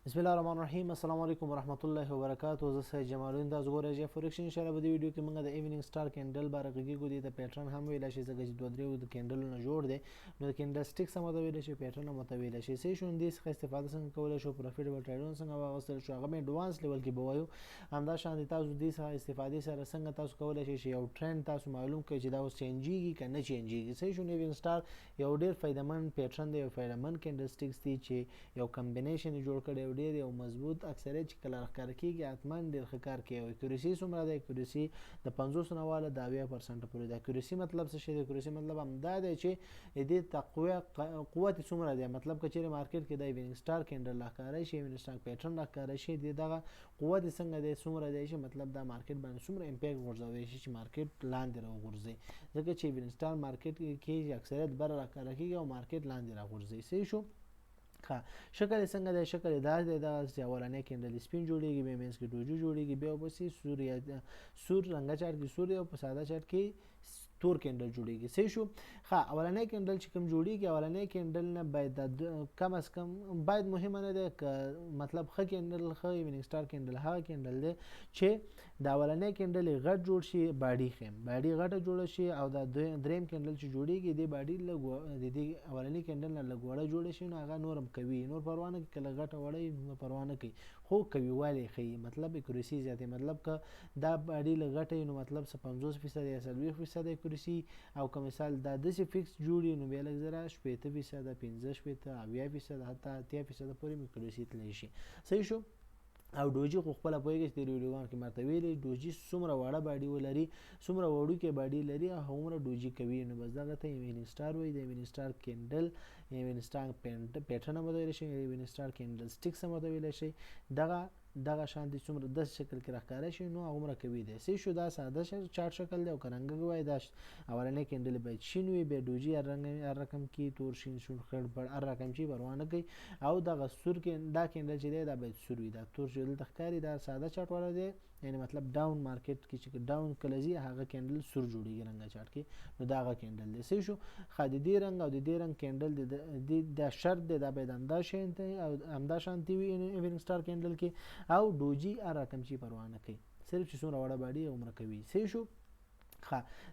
بسم الله الرحمن الرحیم. السلام علیکم ورحمت الله وبرکاتہ. زه سید جمال الدین تاسو ګورئ چې فورکس ان شاء الله په دې ویډیو کې موږ د ایوننګ سٹار کینډل باره غږیږو. د پیټرن هم ویل شي ځکه چې دوه درې د کینډلونو جوړ دی، نو د کینډل سټیک سم ته ویل شي، پیټرن هم ته ویل شي. سې شو دې څخه استفاده څنګه کولای شو، پروفیټیبل ټریډونه څنګه واغستل شو، هغه مې ایڈوانس لیول کې بوایو. همدا شان تاسو دې څخه استفاده سره څنګه تاسو کولای شئ چې یو ټرند تاسو معلوم کړئ چې دا اوس چینجیږي که نه چینجیږي. سې شو ایوننګ سٹار یو ډیر فایدمن پیټرن دی، یو فایدمن کینډل سټیکس دی چې یو کمبینیشن جوړ کړی، ډیر یو مضبوط اکثریت چې کله ښکار کیږي اتمن ډیر ښه کار کوي. اکورسی څومره ده؟ اکورسی د 50 نه واله د 80% پورې ده. اکورسی مطلب څه شي؟ د اکورسی مطلب هم دا دی چې د تقوی قوت څومره ده، مطلب کچېره مارکیټ کې د ایوننګ سٹار کینډل ښکارای شي، ایوننګ سٹار پیټرن ښکارای شي، دغه قوت څنګه ده، څومره دی چې مطلب دا مارکیټ باندې څومره امپیکټ غورځوي شي چې مارکیټ لاندې راغورځي. ځکه چې ایوننګ سٹار مارکیټ کې اکثریت بر راکاره کیږي او مارکیټ لاندې راغورځي. صحیح شو. شکل څنګه دی؟ شکل دا دی چې اولنې کینډل سپین جوړیږي، بیا مینس کې ډوجو جوړیږي، بیا وبسي سور رنګه چارت کې سور او په ساده چارت کې تور کینډل جوړیږي. صحیح شو. اولنې کینډل چې کوم جوړیږي، اولنې کینډل نه باید کم از کم باید مهمه نه ده که مطلب ښه کینډل، ښه ایوننګ سٹار کینډل هغه کینډل دی چې د اولنې کینډل غټ جوړ شي، باډي خیم باډي غټه جوړه شي، او د دریم کینډل چې جوړیږي د باډي لګ د دې اولنې کینډل نه لګ وړه جوړه شي، نو هغه نورم کوي، نور پروا نه کوي، کله غټه وړه نو پروا نه کوي، خو کوي والی ښیي، مطلب اکورسی زیاتې، مطلب که دا باډي لږ غټه وي نو مطلب 50% یا 40% اکورسی، او که مثال دا داسې فکس جوړي نو بیا لږ زره 80%، 15%، 80%، حتی 80% پورې اکورسی تللی شي. صحیح شو. او ډوجي خو خپله پوهېږئ چې د ویډیوګانو کې ماته ویلي ډوجي څومره واړه باډي ولري، څومره وړوکی باډي لري، هغومره ډوجي کوي. نو بس دغه ته ایوننګ سٹار وایي. د ایوننګ سٹار کینډل، ایوننګ سٹار پیټرن هم ورته ویلی شي، ایوننګ سٹار کینډل سټیکس هم ورته ویلی شي. دغه شان دي څومره داسې شکل کې راښکاره شي نو هغومره کوي دی. صحیح شو. دا ساده چارټ شکل دی، او که رنګه وایي دا اولنۍ کینډل باید شین وي، بیا ډوجي هر رقم کې تور شین شون خړ بړ هر رقم چې پروا نه کوي، او دغه سور کې دا کینډل چې دی دا باید سور وي. دا تور چې دلته ښکاري دا ساده چارټ والا دی، یعنی مطلب ډاون مارکیټ کې چې ډاون کله ځي هغه کینډل سور جوړیږي رنګه چارټ کې، نو دا هغه کینډل دی. صحیح شو. د دې رنګ او د دې رنګ کینډل دا شرط دی، دا باید همدا شان او همدا شانتي وي ایوننګ سٹار کینډل کې، او ډوجي هر رقم چې پروا نه کوي، صرف چې څومره وړه باډي عمره کوي. صحیح شو.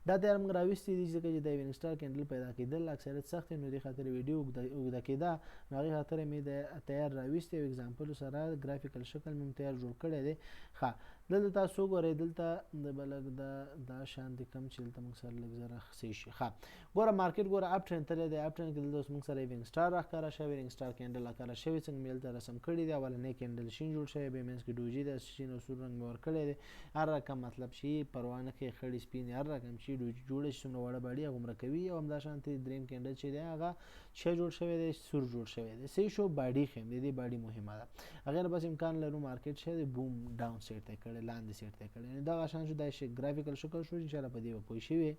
دا تیار موږ راوستي دي ځکه چې د ایوننګ سٹار کینډل پیدا کېدل اکثریت سخت نو دې خاطر ویډیو اوږده کېده، نو هغې خاطر مې د تیار راوستي او اگزامپل سره ګرافیکل شکل مې تیار جوړ کړی دی. دلته تاسو وګورئ، دلته د بلک دا شان دي کم چې دلته موږ سره لږ زره ښه شي. ګوره مارکیټ ګوره اپ ټرینډ تللی دی، اپ ټرینډ کې دلته اوس موږ سره ایوننګ سٹار راښکاره شوی، ایوننګ سٹار کینډل راښکاره شوی څنګه مې دلته رسم کړي دي. اولنی کینډل شین جوړ شوی، بیا منځ کې ډوجي ده، شین او سور رنګ مې ورکړی دی. هر رقم مطلب چې پروا نه کوي، خړې سپینې هر رقم چې ډوجي جوړه شي څومره وړه باډي هغومره کوي. او همداشانتې دریم کینډل چې دی هغه څه جوړ شوی دی؟ سور جوړ شوی دی. صحیح شو. باډي خیم د دې باډي مهمه ده. هغې نه بس امکان لرو مارکیټ چې دی بوم ډاون سیټ ته یې کړی، لاندې سیټ ته یې کړی، دغه شان شو. دا ګرافیکل شکل شو، انشاءالله په دې به پوه شوي.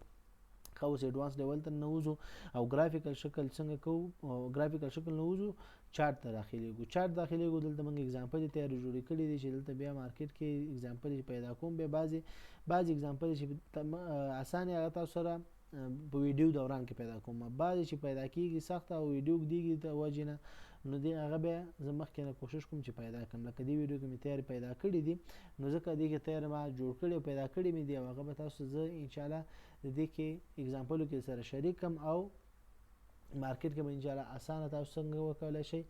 اوس ایډوانس لیول ته نوځو او ګرافیکل شکل څنګه کوو. ګرافیکل شکل نوځو، چارت ته داخلېږو. چارت داخلېږو، دلته موږ اگزامپل تیار جوړې کړي دي چې دلته بیا مارکیټ کې اگزامپل پیدا کوم. بیا بعضې اگزامپل چې اسانه هغه تاسو سره په ویډیو دوران کې پیدا کوم، بعضې چې پیدا کېږي سخته او ویډیو اوږدېږي د وجې نه، نو دې هغه بیا زه مخکې نه کوشش کوم چې پیدا کړم. لکه دې ویډیو کې مې تیار پیدا کړي دي، نو ځکه دې کې تیار ما جوړ کړي او پیدا کړي مې دي، او هغه به تاسو زه انشاءالله د دې کې اگزامپلو کې سره شریک کم، او مارکیټ کې به انشاءالله اسانه تاسو څنګه وکولی شئ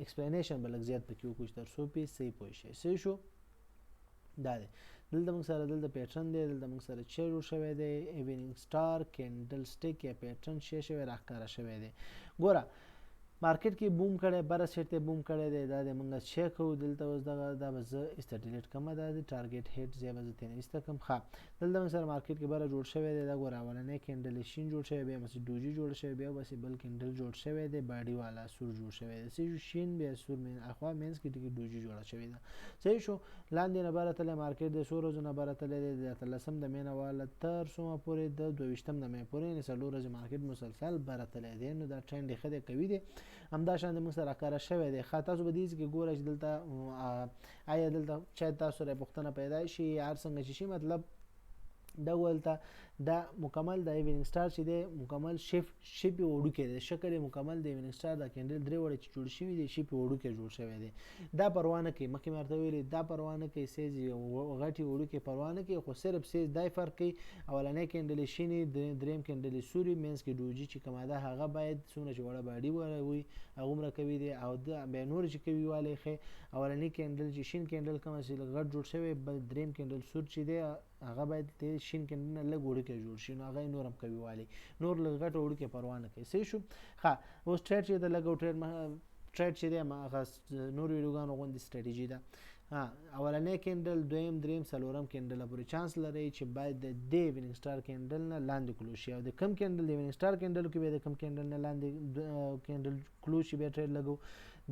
ایکسپلینیشن به لږ زیات پکې وکړو چې تر څو پې صحیح پوه شئ. صحیح شو. دا دی دلته موږ سره دلته پیټرن دی، دلته موږ سره چې جوړ شوی دی ایوننګ سٹار کینډل سټیک یا پیټرن شی شوی راښکاره شوی دی. ګوره مارکیټ کې بوم کړی، بره سیټ ته بوم کړی دی، دا د موږ چیک کوو. دلته اوس دغه دا به زه ایسته ډیلیټ کړم، دا د ټارګیټ هیډ ځای به زه ترې ایسته کړم. دلته موږ سره مارکیټ کې بره جوړ شوی دی. دا ګوره اولنی کینډل شین جوړ شوی، بیا مسې ډوجي جوړ شوی، بیا بسې بل کینډل جوړ شوی دی باډي والا سور جوړ شوی دی. صحیح شو. شین بیا سور اخوا منځ کې ټکي ډوجي جوړه شوې ده. صحیح شو. لاندې نه بره تللی مارکیټ د څو ورځو نه بره تللی دی، د 18 د مې نه واله تر څومره پورې د 22 د مې پورې، یعنې 4 ورځې مارکیټ مسلسل بره تللی دی، نو دا ټرینډ یې ښه دی، قوي دی. همداشان د موږ سره راښکاره شوی دی. تاسو به دې کې ګورئ چې دلته آیا دلته شاید تاسو سره پوښتنه پیدا شي هر څنګه چې شي، مطلب ډول ته دا مکمل د ایوننګ سٹار چې دی مکمل شیپ وړوکی دی، شکل مکمل د ایوننګ سٹار د کینډل درې وړه چې جوړ شوي دي شیپ وړوکی جوړ شوی دی. دا پروا نه کوي، مخکې مې ورته ویلي دا پروا نه کوي سیز غټې وړوکې پروا نه کوي، خو صرف سیز دای فرق کوي اولنی کینډل یې شینې دریم کینډل یې سوري، منځ کې ډوجي چې کومه ده هغه باید څومره چې وړه باډي وي هغومره کوي دی، او بیا نور چې کوي والی ښه اولنی کینډل چې شین کینډل کومه چې لږ غټ جوړ شوی، بل دریم کینډل سور چې دی هغه باید د شین کینډل نه لږ وړوکی جوړ شي، نو هغه یې نور هم کوي والی، نور لږ غټ وړوکی پروا نه کوي. صحیح شو. ښه اوس ټریډ چې د لږ ټریډ چې دی هغه نور ویډیوګانو غوندې سټریټیجي ده. اولنی کینډل دویم دریم څلورم کینډل پورې چانس لري چې باید د دې ایوننګ سټار کینډل نه لاندې کلوز شي، او د کم کینډل د ایوننګ سټار کینډل کې بیا د کم کینډل نه لاندې کینډل کلوز شي بیا ټریډ لګو.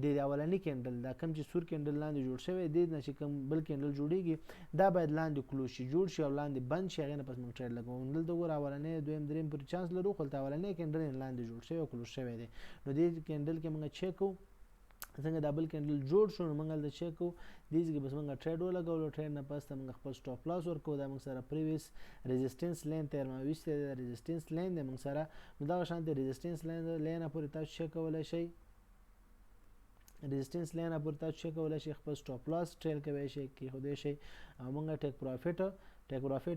د اولنی کینډل دا کم چې سور کینډل لاندې جوړ شوی دی نه چې کم بل کینډل جوړیږي دا باید لاندې کلوز شي، جوړ شي او لاندې بند شي، هغې نه پس موږ ټریډ لګوو. دلته ګوره اولنی دویم دریم پورې چانس لرو، خو دلته اولنی کینډل یې لاندې جوړ شوی او کلوز شوی دی، نو دې کینډل کې موږ چیک کوو څنګه دا بل کینډل جوړ شو، نو موږ هلته چیک کوو دې ځای کې بس موږ ټریډ ولګولو، ټریډ نه پس ته موږ خپل سټاپ لاس ورکوو، دا موږ سره پریویس ریزسټنس لین تیر ما ویستی دی، ریزسټنس لین دی موږ سره، نو دغه شانتې ریزسټنس لینه پورې تاسو چیک کولی شئ، ریزسټنس لینه پورې تاسو چیک کولی شئ، خپل سټاپ لاس ټریل کولی شئ، کېښودی شئ، او موږ ټیک پروفیټ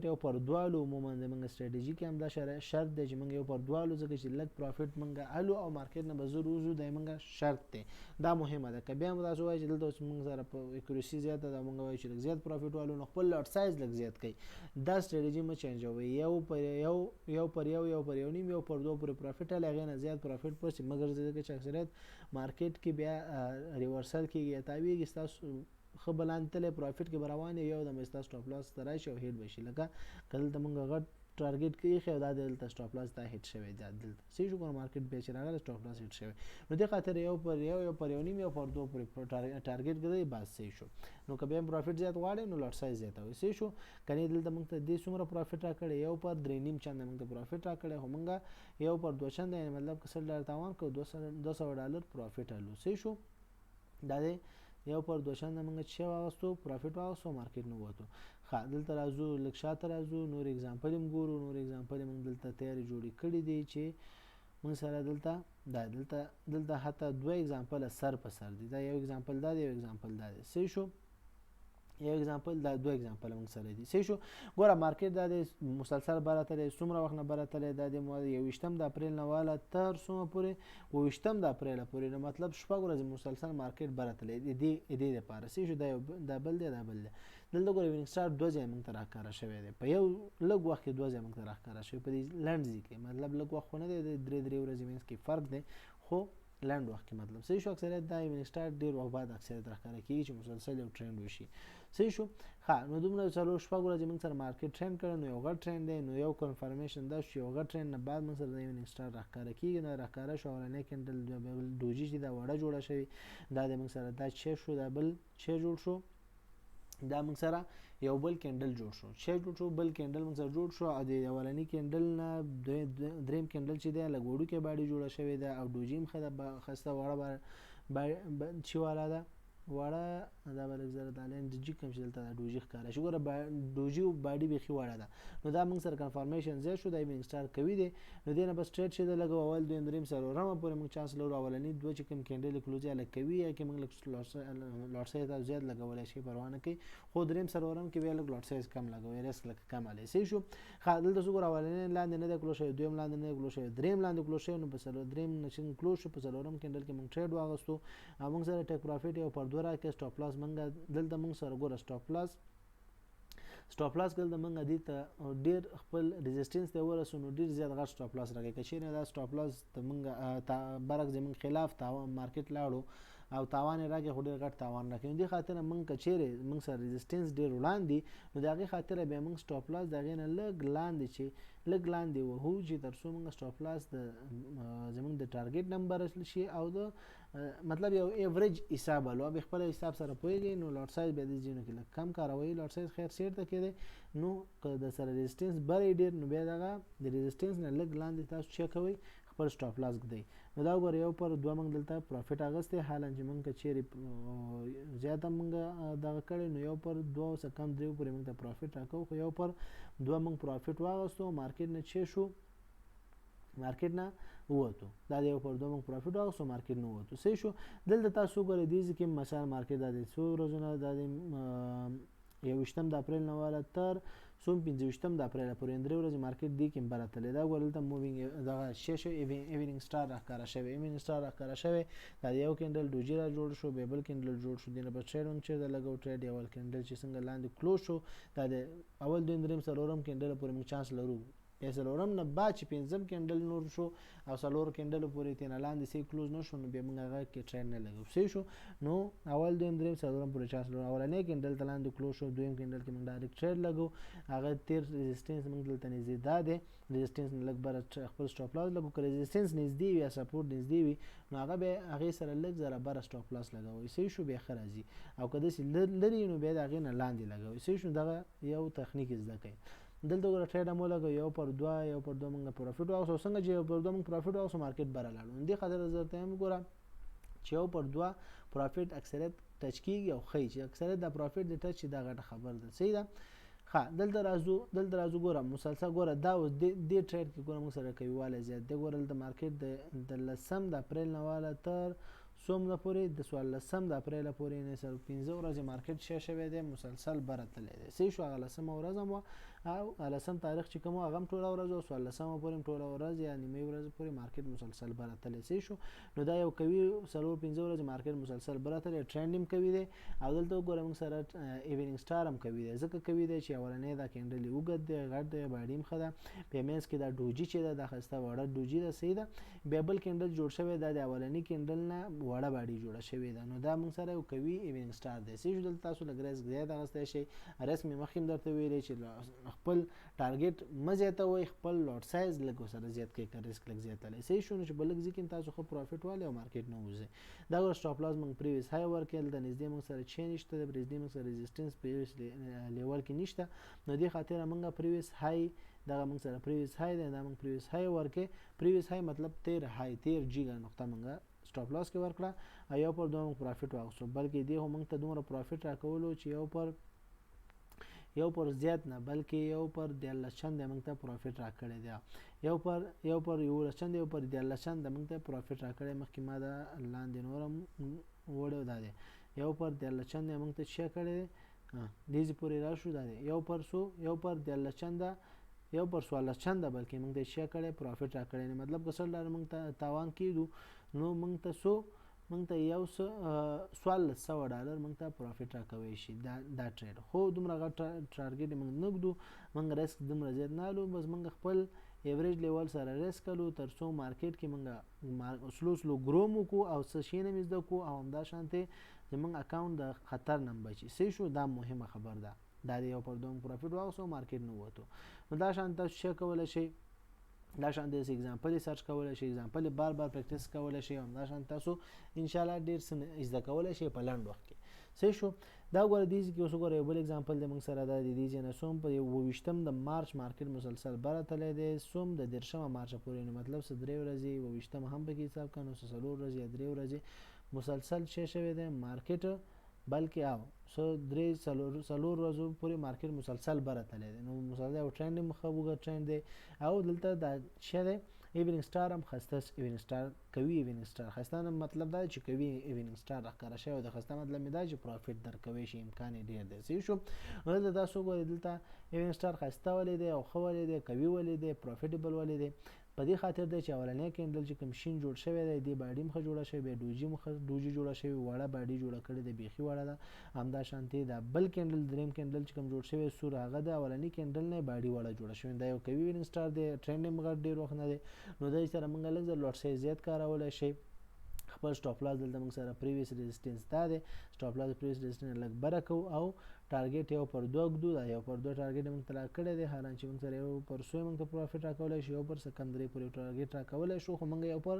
یو پر دوالو عموما زموږ سټریټیجي کې هم دا شرط دی چې موږ یو پر دوالو ځکه چې لږ پروفیټ موږ الو او مارکیټ نه به زر وځو دا موږ شرط دی، دا مهمه ده. که بیا هم تاسو وایئ چې دلته اوس موږ سره په اکورسي زیاته ده موږ وایو چې لږ زیات پروفیټ والو نو خپل لاټ سایز لږ زیات کړئ، دا سټریټیجي مه چینجوئ، یو پر یو نیم یو پر دوه پورې پروفیټ هلې هغې نه زیات پروفیټ پسې مه ګرځئ، ځکه چې اکثریت مارکیټ کې بیا ریورسل کېږي یا تاویږي، ستاسو ښه بلاندې تللی پروفیټ کې به روان یو دم یې ستاسو سټاپ لاس ته راشي او هیټ به شي، لکه که دلته موږ غټ ټارګیټ کې ایښی او دا دلته سټاپ لاس دا هیټ شوی دا دلته صحیح شو کنه، مارکیټ بیا چې راغلی سټاپ لاس هیټ شوی، نو دې خاطر یو پر یو نیم یو پر دوه پورې ټارګیټ ګرځئ بس صحیح شو. نو که بیا هم پروفیټ زیات غواړئ نو لاټ سایز زیاتوئ، صحیح شو. کنې دلته موږ ته دې څومره پروفیټ راکړی یو پر درې نیم چنده موږ ته پروفیټ راکړی، خو موږ یو پر دوه چنده یعنې مطلب که $100 تاوان کړو $200 پروفیټ الو، صحیح شو. دا دی یو پر دوه چنده موږ چې واغستو پروفیټ واغستو مارکیټ نه ووتو. ښه دلته راځو لږ شاته راځو، نور اګزامپل هم ګورو، نور اګزامپل موږ دلته تیارې جوړې کړي دي چې موږ سره دلته حتی دوه اګزامپله سر په سر دي، دا یو اګزامپل دا دی یو اګزامپل دا دی، صحیح شو. یو اگزامپل دا دوه اگزامپل موږ سره دي، صحیح شو. ګوره مارکیټ دا دی مسلسل بره تللی، څومره وخت نه بره تللی، دا د 21 د اپریل نه واله تر څومره پورې 22 د اپریل پورې، نو مطلب شپږ ورځې مسلسل مارکیټ بره تللی دې دپاره، صحیح شو. دا بل دی دا بل دی. دلته ګوره ایوننګ سټار دوه ځایه موږ ته راښکاره شوی دی، په یو لږ وخت کې دوه ځایه موږ ته راښکاره شوی، په دې لنډ ځای کې مطلب لږ وخت خو نه دی، د درې ورځې منځ کې فرق دی، خو لنډ وخت کې مطلب صحیح شو. اکثریت دا ایوننګ سټار ډېر وخت بعد اکثریت راښکاره کېږي چې مسلسل یو ټرینډ وشي، صحیح شو. ښه نو دومره څلور شپږ ورځې موږ سره مارکیټ ټرینډ کړی، نو یو غټ ټرینډ دی، نو یو کنفرمیشن دا شو یو غټ ټرینډ نه بعد موږ سره د ایوننګ سټار راښکاره کېږي، نه راښکاره شو اولنی کینډل ډوجي چې دا وړه جوړه شوې دا د موږ سره دا چیر شو، دا بل چیر جوړ شو، دا موږ سره یو بل کینډل جوړ شو، چیر جوړ شو، بل کینډل موږ سره جوړ شو، او د اولني کینډل نه دریم کینډل چې دی لږ وړوکې باډي جوړه شوې ده، او ډوجي هم ښه ده ښایسته وړه چې والا ده وړه، دا به لږ زره دا لاین جي کوم چې دلته دا ډوجي ښکاره شي، ګوره ډوجي باډي بیخي وړه ده، نو دا موږ سره کنفرمیشن زیات شو، دا ایوننګ سټار کوي دی، نو دې نه بس ټریډ چې ده لږ اول دویم دریم څلورمه پورې موږ چانس لرو، اولني دوه چې کوم کینډل کلوز یې لږ کوي یا کې موږ لږ لاټ سایز تاسو زیات لګولی شئ پروا نه کوي، خو دریم څلورم کې بیا لږ لاټ سایز کم لګوئ، ریسک لږ کم هلی، صحیح شو. ښه دلته څه ګوره اولنی لاندې نه دی کلوز شوی، دویم لاندې نه دی کلوز شوی، دریم لاندې کلوز شوی، نو په دریم نه چې کلوز شو په څلورم کینډل کې موږ ټریډ واغستو، او موږ سره ټیک پروفیټ یو پر دوه راکړی، سټاپ لاس موږ دلته موږ سره ګوره سټاپ لاس دلته موږ دې ته ډېر خپل ریزسټنس ته ورسو، نو ډېر زیات غټ سټاپ لاس راکړئ، که چېرې دا سټاپ لاس ته موږ برعکس زموږ خلاف مارکیټ لاړو او تاوان یې راکړی، خو ډېر غټ تاوان راکړي، نو دې خاطره موږ که چېرې موږ سره ریزسټنس ډېر وړاندې، نو د هغې خاطره بیا موږ سټاپ لاس د هغې نه لږ لاندې وهو چې تر څو موږ سټاپ لاس زموږ د ټارګیټ نمبر شي، او د مطلب یو ایوریج حساب الو، به خپل حساب سره پوهیږئ، نو لاټ سایز بیا دې ځایونو کې لږ کم کاروئ، لاټ سایز خیر سیټ ته کېدی، نو که د سره ریزسټنس بری ډېر، نو بیا دغه د ریزسټنس نه لږ لاندې تاسو چیک کوئ، خپل سټاپ لاس ږدئ، نو دا وګوره 1 پر 2 موږ دلته پروفیټ اغستی، حالا چې موږ که چیرې زیاته موږ دغه کړی نو 1 پر 2 څخه کم 3 پورې موږ ته پروفیټ راکوو، خو 1 پر 2 موږ پروفیټ واغستو، مارکیټ نه چې شو مارکیټ نه ووتو، دا د 1 پر 2 موږ پروفیټ واغستو، مارکیټ نه ووتو. صحیح شو. دلته تاسو ګورئ دې ځکه مثلا مارکیټ دا د څو ورځې دا د 21 د اپریل نه واله تر 15 د اپریل پورې 3 ورځې مارکیټ دی کې براتلې. دا ګورل ته مووینګ دغه شیشه ایونینګ سٹار راکاره شوی، ایونینګ سٹار راکاره شوی، دا یو کینډل دوجی را جوړ شو، به بل کینډل جوړ شو، دینه په ټریډ هم چې لګو ټریډ یو کینډل چې څنګه لاندې کلوز شو، دا د اول دویم دریم څلورم کینډل پورې موږ چانس لرو، څلورم نه بعد چې پنځم کینډل نور شو او څلور کینډل پورې تینه لاندې سی کلوز نه شو، نو به موږ هغه کې ټریډ نه لګو. صحیح شو. نو اول دویم دریم څلورم پورې چانس لرو، اولنې کینډل ته لاندې کلوز شو، دویم کینډل کې موږ ډایرکټ ټریډ لګو، هغه تیر ریزिस्टेंस موږ دلته نږدې دا دی، ریزिस्टेंस نه لږ بر خپل سټاپ لاس لګو، که ریزिस्टेंस نږدې وي یا سپورټ نږدې وي نو هغه به هغه سره لږ زره بر سټاپ لاس لګوي. صحیح شو. به خرازي او که داسې لري نو به دا غي نه لاندې لګوي. صحیح شو. دغه یو تخنیک زده کړئ. دلته ګوره ټریډ مو لګو 1 پر 2 1 پر 2 موږ پروفیټ واغسو، څنګه چې 1 پر 2 موږ پروفیټ واغسو مارکیټ بره لاړو. دې خاطر زه هم ګوره چې 1 پر 2 پروفیټ اکثریت ټچ کیږي او خی چې اکثریت د پروفیټ د ټچ دا غټه خبر ده. صحیح ده. ها دلته راځو ګوره مسلسل ګوره دا اوس د ټریډ کې ګوره موږ سره کوي واله زیات دی. ګوره د مارکیټ د 10 د اپریل نه واله تر څومره پورې د 16 د اپریل پورې نه سر 15 ورځې مارکیټ شوی دی، مسلسل بره تللی دی. صحیح شو. هغه 10 ورځ مو او 10 تاریخ چې کوم هغه ټوله ورځ او 16 پورې ټوله ورځ یا نیمه ورځ پورې مارکیټ مسلسل بره تللی. صحیح شو. نو دا یو کوي 15 ورځې مارکیټ مسلسل بره تللی، ټرندینګ کوي دی او دلته ګوره موږ سره ایونینګ سٹار هم کوي دی. ځکه کوي دی چې اولنې دا کینډل وګد دی، غټ دی، باډیم خدا پیمنس کې دا ډوجی چې دا خسته وړه ډوجی دا. صحیح ده. بیبل کینډل جوړ شوی دا د اولنې کینډل نه وړه باډي جوړه شوی ده، نو دا موږ سره یو کوي ایونینګ سٹار دی. صحیح شو. دلته تاسو لګرز زیات غسته شي، رسمي مخیم درته ویلې چې خپل ټارګټ مزه وي، خپل لوټ سایز لګو سره زیات کې کار ریسک لګ زیات لري. صحیح شو. نو چې بلګ ځکه تاسو خو پروفیټ والے او مارکیټ نه وځي. دا ور سټاپ لاس موږ پریویس های ورکل د نږدې موږ سره چین نشته، د نږدې موږ سره ریزिस्टेंस پریویس لیول کې نشته، نو دې خاطر موږ پریویس های دا موږ سره پریویس های دا موږ پریویس های ورکه. پریویس های مطلب 13 های 13 جیګا نقطه موږ سټاپ لاس کې ورکړه، ایو پر دوه موږ پروفیټ واغسو، بلکې دې هم موږ ته دومره پروفیټ راکولو چې یو پر زیات نه بلکې یو پر 10 چند موږ ته پروفیټ راکړی دی. یو پر 10 چند یو پر 10 چند موږ ته پروفیټ راکړی. مخکې ما دا لاندې نورم وړو دا دی، یو پر 10 چند موږ ته چا کړی دی، دې پورې راشو دا دی، یو پر 10 چند یو پر 16 چند بلکې موږ ته چا کړی پروفیټ راکړی. مطلب کسل لار موږ ته تاوان کیدو نو موږ ته یو $1400 موږ ته پروفیټ راکوي شي دا ټریډ. خو دومره غټ ټارګټ موږ نګدو، موږ ریسک دومره زیات نه لو، بس موږ خپل ایوریج لیول سره ریسک لو تر څو مارکیټ کې موږ سلو ګروم کو او څه شي نه مزد کو او همدا شانته زموږ اکاونټ د خطر نه بچي. صحیح شو. دا مهمه خبر ده. دا یو پر دوم پروفیټ واغسو مارکیټ نه وته، نو دا شانته څه کول شي، دا شان د ایگزامپل سرچ کولای شي، ایگزامپل بار پریکټیس کولای شي، هم دا شان تاسو ان شاء الله ډیر څه زده کولای شي په لاند وخت کې. صحیح شو. دا ګوره دې کې اوس ګوره یو بل ایگزامپل د موږ سره دا د دې جن سوم په 28 د مارچ مارکیټ مسلسل بره تللی دی، سوم د 13 مارچ پورې، نو مطلب څه 3 ورځې 28 هم به کې حساب کنو، څه 4 ورځې یا 3 ورځې مسلسل شوی دی مارکیټ، بلکې او سو 3 ورځو پورې مارکیټ مسلسل بره تللی دی. نو مسلسل یو ټرند مخبوګه ټرند دی او دلته دا شه ایونینګ سٹار هم خسته ایونینګ سٹار کوي. ایونینګ سٹار خسته مطلب دا چې کوي ایونینګ سٹار راکاره شوی د خسته مطلب دا چې پروفیټ درکوي شي امکان ډیر دی. صحیح شو. نو تاسو ګورئ دلته ایونینګ سٹار خسته ولې دی او خو ولې دی کوي ولې دی پروفیټیبل ولې دی، په دې خاطر دی چې اولنې کینډل چې کوم شین جوړ شوی دی د باډي مخه جوړه شوی، به دوجی جوړه شوی، وړه باډي جوړه کړې د بیخي وړه ده. همدا شانتي دا بل کینډل دریم کینډل چې کوم جوړ شوی سور هغه د اولنې کینډل نه باډي وړه جوړه شوی، دا یو کوي ایونینګ سٹار دی، ټرند مغه ډیر وخت نه دی. نو دا سره موږ لږ لوټ سایز زیات کارولای شي. خپل سټاپ لاس دلته موږ سره پریویس ریزिस्टेंस دا دی، سټاپ لاس پریویس ریزिस्टेंस لږ برکو او ټارګټ یو پر 2 ګدو، دا یو پر 2 ټارګټ موږ تلا کړی دی، حالانکه موږ سره یو پر 100 موږ ته پروفیټ راکولای شي، یو پر سکندري پورې ټارګټ راکولای شو، خو موږ یو پر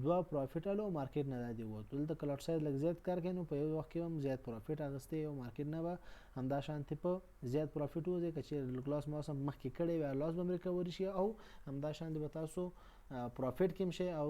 2 پروفیټ الو مارکیټ نه دی وته. دلته کلوټ سایز لږ زیات کار کینو په یو وخت کې هم زیات پروفیټ اغسته یو مارکیټ نه به همدا شانتي په زیات پروفیټ وځي، کچې لاس موسم مخکې کړی و لاس به امریکا ورشي او همدا شانتي به تاسو پروفټ کې شي او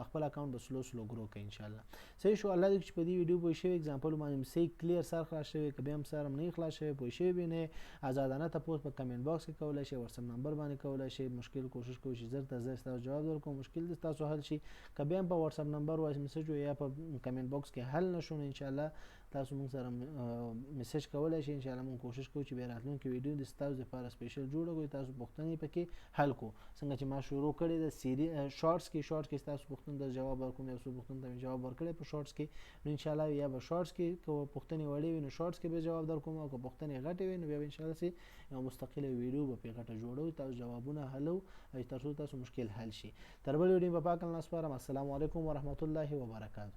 خپل اکاونټ به سلو ګرو کوي ان شاء الله. صحیح شو. الله دې چې په دې ویډیو پوه شوي اگزامپل باندې صحیح کلیر سر خلاص شوی، که بیا هم سر هم نه خلاص شوی پوه شوي به نه آزادانه تاسو په کمنټ باکس کې کولای شئ، واتساپ نمبر باندې کولای شئ. مشکل کوشش کوئ چې زر ته زر تاسو جواب درکوم، مشکل دې تاسو حل شي. که بیا هم په واتساپ نمبر وایس میسج یا په کمنټ باکس کې حل نشو ان شاء الله تاسو موږ سره میسج کولای شئ. ان شاء الله موږ کوشش کوو چې بیا راتلونکي ویډیو د تاسو لپاره سپیشل جوړ کړو، تاسو پوښتنې پکې حل کو. څنګه چې ما شروع کړی د سیری شارټس کې تاسو پوښتنې د جواب ورکوم، یا څو پوښتنې ته جواب ورکړی په شارټس کې، نو ان شاء الله یا به شارټس کې کو پوښتنې وړي وي نو شارټس کې به جواب درکوم، او که پوښتنې غټې وي نو بیا ان شاء الله سي یو مستقله ویډیو به په غټه جوړو تاسو جوابونه حلو او تاسو مشکل حل شي. تر بل ویډیو په پاک الله سپارم. السلام علیکم ورحمت الله وبرکاته.